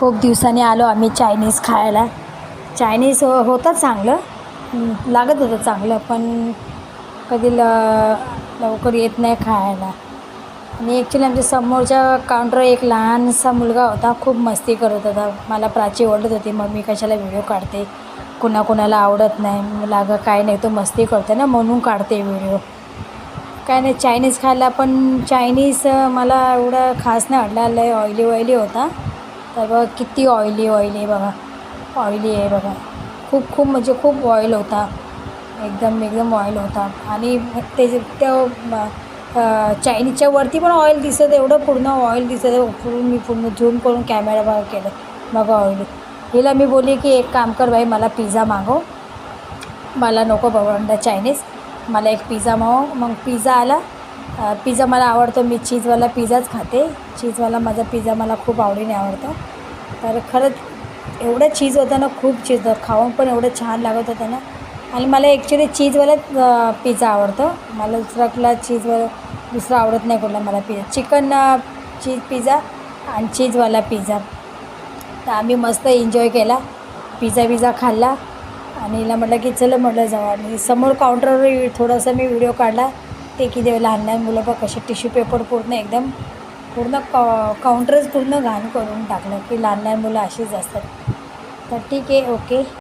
खूप दिवसांनी आलो आम्ही चायनीज खायला. चायनीज होतं चांगलं, लागत होतं चांगलं, पण कधी लवकर येत नाही खायला. आणि ॲक्च्युली आमच्या समोरच्या काउंटरवर एक लहानसा मुलगा होता, खूप मस्ती करत होता. मला प्राची ओरडत होती, मम्मी कशाला व्हिडिओ काढते, कुणाकुणाला आवडत नाही. मला अगं काय नाही, तो मस्ती करते ना म्हणून काढते व्हिडिओ. काय नाही, चायनीज खायला, पण चायनीज मला एवढं खास नाही वाटला. लय ऑइली होता. तर बघा किती ऑइली आहे बघा, ऑइली आहे बघा, खूप खूप म्हणजे खूप ऑइल होता, एकदम ऑइल होता. आणि ते त्या चायनीजच्या वरती पण ऑइल दिसत, एवढं पूर्ण ऑइल दिसत. मी पूर्ण झूम करून कॅमेरा बघा केलं, बघा ऑइली. हिला मी बोलली की एक काम कर बाई, मला पिझ्झा मागव, मला नको बाबा चायनीज, मला एक पिझ्झा मागव. मग पिझ्झा आला. पिझ्झा मला आवडतो, मी चीजवाला पिझ्झाच खाते. चीजवाला माझा पिझ्झा मला खूप आवडीने आवडतो. तर खरंच एवढं चीज होतं ना, खूप चीज, खाऊन पण एवढं छान लागत होतं ना. आणि मला ॲक्च्युली चीजवालाच पिझ्झा आवडतो, मला दुसरा चीजवाला दुसरा आवडत नाही कुठला मला पिझ्झा. चिकन चीज पिझ्झा आणि चीजवाला पिझ्झा. तर आम्ही मस्त एन्जॉय केला, पिझ्झा खाल्ला. आणि हिला म्हटलं की चला, म्हटलं जाऊ. आणि समोर काउंटरवर थोडासा मी व्हिडिओ काढला. ते किती लहान लहान मुलं बघ कसे टिश्यू पेपर पूर्ण काउंटरच पूर्ण घाण करून टाकलं, की लहान लहान मुलं अशीच असतात. तर ठीक आहे, ओके.